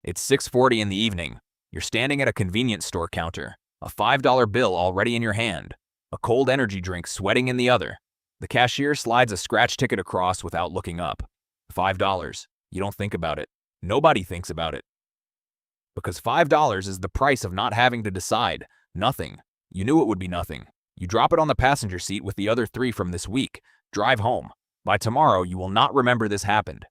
It's 6:40 in the evening. You're standing at a convenience store counter, a $5 bill already in your hand, a cold energy drink sweating in the other. The cashier slides a scratch ticket across without looking up. $5. You don't think about it. Nobody thinks about it. Because $5 is the price of not having to decide. Nothing. You knew it would be nothing. You drop it on the passenger seat with the other 3 from this week. Drive home. By tomorrow, you will not remember this happened.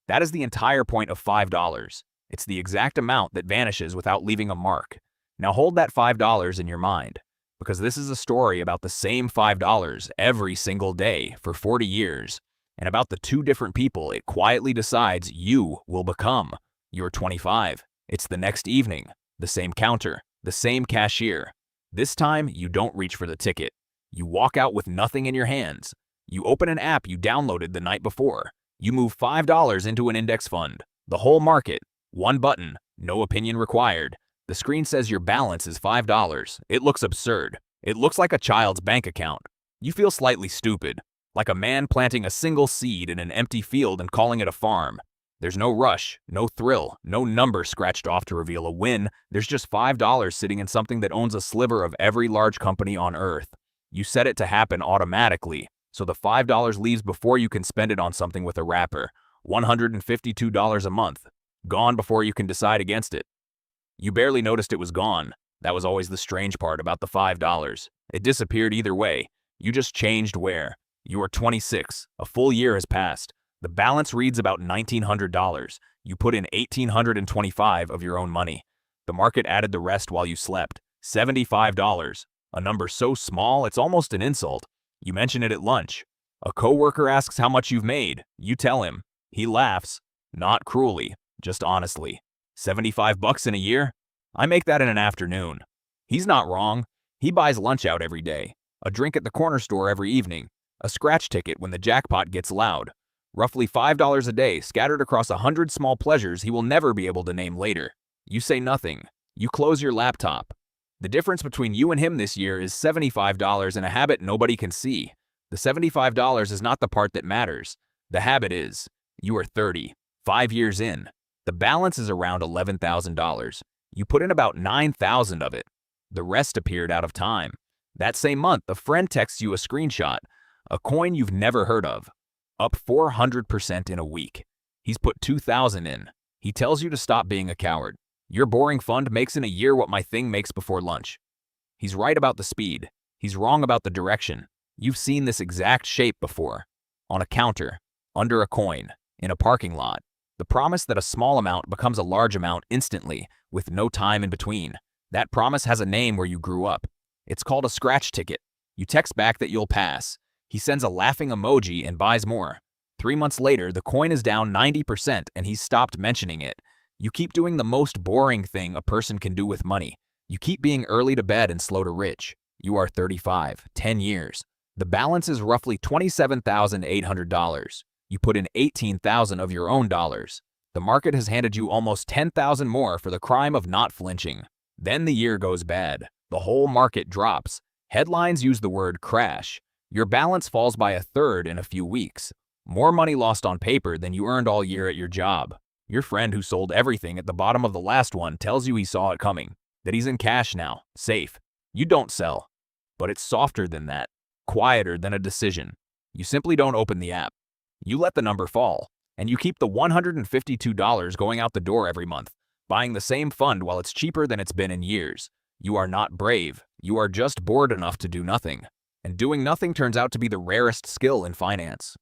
That is the entire point of $5. It's the exact amount that vanishes without leaving a mark. Now hold that $5 in your mind, because this is a story about the same $5 every single day for 40 years, and about the 2 different people it quietly decides you will become. You're 25. It's the next evening. The same counter. The same cashier. This time, you don't reach for the ticket. You walk out with nothing in your hands. You open an app you downloaded the night before. You move $5 into an index fund. The whole market. One button. No opinion required. The screen says your balance is $5. It looks absurd. It looks like a child's bank account. You feel slightly stupid, like a man planting a single seed in an empty field and calling it a farm. There's no rush, no thrill, no number scratched off to reveal a win. There's just $5 sitting in something that owns a sliver of every large company on Earth. You set it to happen automatically, so the $5 leaves before you can spend it on something with a wrapper. $152 a month. Gone before you can decide against it. You barely noticed it was gone. That was always the strange part about the $5. It disappeared either way. You just changed where. You are 26. A full year has passed. The balance reads about $1,900. You put in $1,825 of your own money. The market added the rest while you slept. $75. A number so small it's almost an insult. You mention it at lunch. A coworker asks how much you've made. You tell him. He laughs. Not cruelly, just honestly. $75 in a year? I make that in an afternoon. He's not wrong. He buys lunch out every day, a drink at the corner store every evening, a scratch ticket when the jackpot gets loud. Roughly $5 a day scattered across 100 small pleasures he will never be able to name later. You say nothing. You close your laptop. The difference between you and him this year is $75 in a habit nobody can see. The $75 is not the part that matters. The habit is. You are 30, 5 years in. The balance is around $11,000. You put in about $9,000 of it. The rest appeared out of time. That same month, a friend texts you a screenshot, a coin you've never heard of, up 400% in a week. He's put $2,000 in. He tells you to stop being a coward. Your boring fund makes in a year what my thing makes before lunch. He's right about the speed. He's wrong about the direction. You've seen this exact shape before. On a counter, under a coin, in a parking lot. The promise that a small amount becomes a large amount instantly, with no time in between. That promise has a name where you grew up. It's called a scratch ticket. You text back that you'll pass. He sends a laughing emoji and buys more. 3 months later, the coin is down 90% and he's stopped mentioning it. You keep doing the most boring thing a person can do with money. You keep being early to bed and slow to rich. You are 35, 10 years. The balance is roughly $27,800. You put in $18,000 of your own dollars. The market has handed you almost $10,000 more for the crime of not flinching. Then the year goes bad. The whole market drops. Headlines use the word crash. Your balance falls by a third in a few weeks. More money lost on paper than you earned all year at your job. Your friend who sold everything at the bottom of the last one tells you he saw it coming, that he's in cash now, safe. You don't sell. But it's softer than that, quieter than a decision. You simply don't open the app. You let the number fall, and you keep the $152 going out the door every month, buying the same fund while it's cheaper than it's been in years. You are not brave. You are just bored enough to do nothing. And doing nothing turns out to be the rarest skill in finance.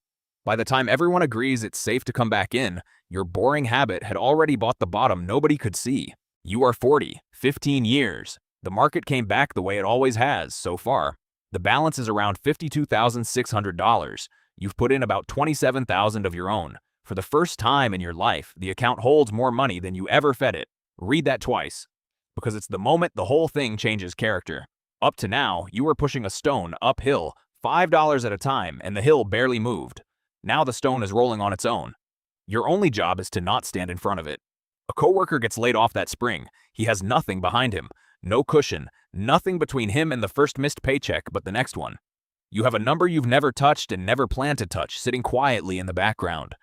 By the time everyone agrees it's safe to come back in, your boring habit had already bought the bottom nobody could see. You are 40, 15 years. The market came back the way it always has so far. The balance is around $52,600. You've put in about $27,000 of your own. For the first time in your life, the account holds more money than you ever fed it. Read that twice, because it's the moment the whole thing changes character. Up to now, you were pushing a stone uphill, $5 at a time, and the hill barely moved. Now the stone is rolling on its own. Your only job is to not stand in front of it. A coworker gets laid off that spring. He has nothing behind him, no cushion, nothing between him and the first missed paycheck but the next one. You have a number you've never touched and never planned to touch sitting quietly in the background.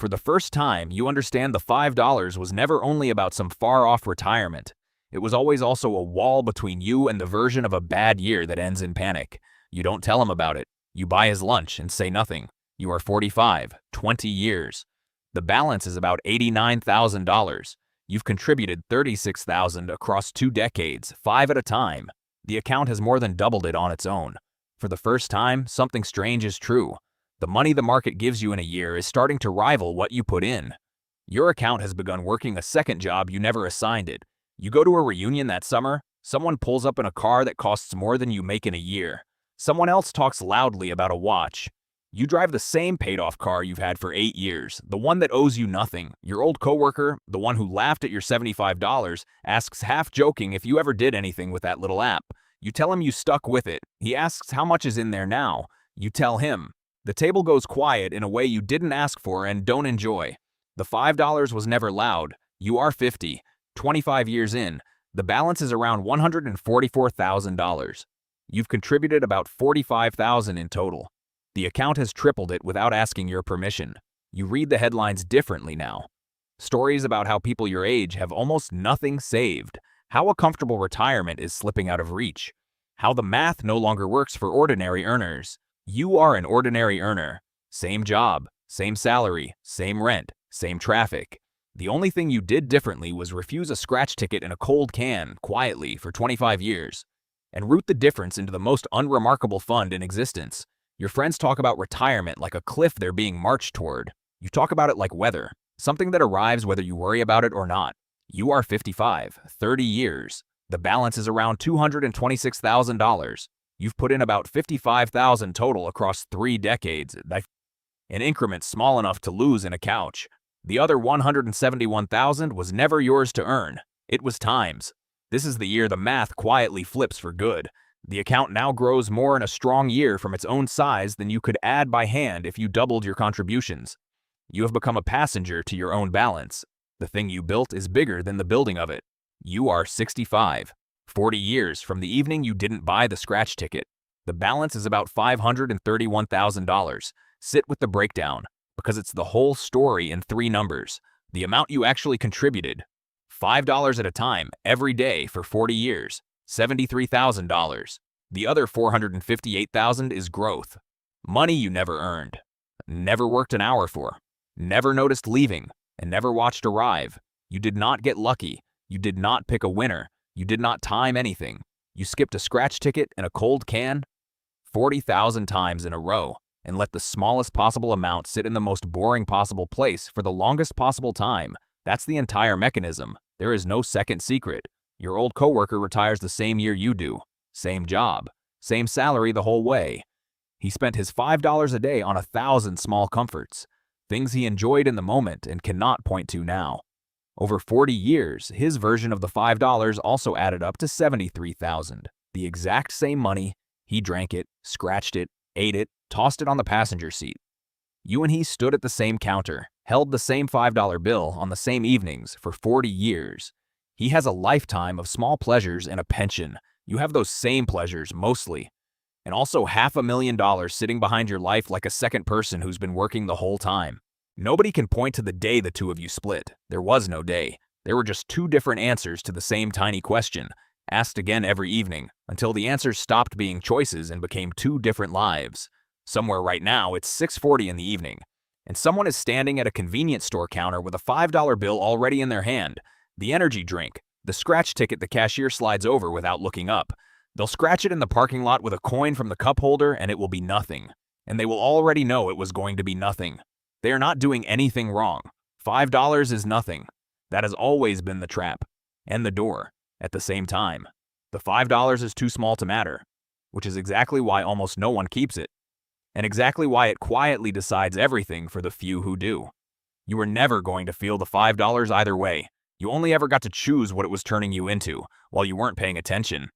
For the first time, you understand the $5 was never only about some far-off retirement. It was always also a wall between you and the version of a bad year that ends in panic. You don't tell him about it. You buy his lunch and say nothing. You are 45, 20 years. The balance is about $89,000. You've contributed $36,000 across 2 decades, 5 at a time. The account has more than doubled it on its own. For the first time, something strange is true. The money the market gives you in a year is starting to rival what you put in. Your account has begun working a second job you never assigned it. You go to a reunion that summer, someone pulls up in a car that costs more than you make in a year. Someone else talks loudly about a watch. You drive the same paid-off car you've had for 8 years, the one that owes you nothing. Your old coworker, the one who laughed at your $75, asks half-joking if you ever did anything with that little app. You tell him you stuck with it. He asks how much is in there now. You tell him. The table goes quiet in a way you didn't ask for and don't enjoy. The $5 was never loud. You are 50, 25 years in. The balance is around $144,000. You've contributed about $45,000 in total. The account has tripled it without asking your permission. You read the headlines differently now. Stories about how people your age have almost nothing saved. How a comfortable retirement is slipping out of reach. How the math no longer works for ordinary earners. You are an ordinary earner. Same job, same salary, same rent, same traffic. The only thing you did differently was refuse a scratch ticket in a cold can, quietly, for 25 years. And root the difference into the most unremarkable fund in existence. Your friends talk about retirement like a cliff they're being marched toward. You talk about it like weather, something that arrives whether you worry about it or not. You are 55, 30 years. The balance is around $226,000. You've put in about $55,000 total across 3 decades, in increments small enough to lose in a couch. The other $171,000 was never yours to earn. It was time's. This is the year the math quietly flips for good. The account now grows more in a strong year from its own size than you could add by hand if you doubled your contributions. You have become a passenger to your own balance. The thing you built is bigger than the building of it. You are 65, 40 years from the evening you didn't buy the scratch ticket. The balance is about $531,000. Sit with the breakdown, because it's the whole story in 3 numbers. The amount you actually contributed. $5 at a time, every day for 40 years. $73,000. The other $458,000 is growth. Money you never earned. Never worked an hour for. Never noticed leaving, and never watched arrive. You did not get lucky. You did not pick a winner. You did not time anything. You skipped a scratch ticket and a cold can 40,000 times in a row, and let the smallest possible amount sit in the most boring possible place for the longest possible time. That's the entire mechanism. There is no second secret. Your old coworker retires the same year you do. Same job. Same salary the whole way. He spent his $5 a day on 1,000 small comforts. Things he enjoyed in the moment and cannot point to now. Over 40 years, his version of the $5 also added up to $73,000. The exact same money. He drank it, scratched it, ate it, tossed it on the passenger seat. You and he stood at the same counter, held the same $5 bill on the same evenings for 40 years. He has a lifetime of small pleasures and a pension. You have those same pleasures, mostly. And also $500,000 sitting behind your life like a second person who's been working the whole time. Nobody can point to the day the two of you split. There was no day. There were just 2 different answers to the same tiny question, asked again every evening, until the answers stopped being choices and became 2 different lives. Somewhere right now, it's 6:40 in the evening, and someone is standing at a convenience store counter with a $5 bill already in their hand. The energy drink, the scratch ticket the cashier slides over without looking up. They'll scratch it in the parking lot with a coin from the cup holder and it will be nothing. And they will already know it was going to be nothing. They are not doing anything wrong. $5 is nothing. That has always been the trap. And the door, at the same time. The $5 is too small to matter, which is exactly why almost no one keeps it. And exactly why it quietly decides everything for the few who do. You were never going to feel the $5 either way. You only ever got to choose what it was turning you into while you weren't paying attention.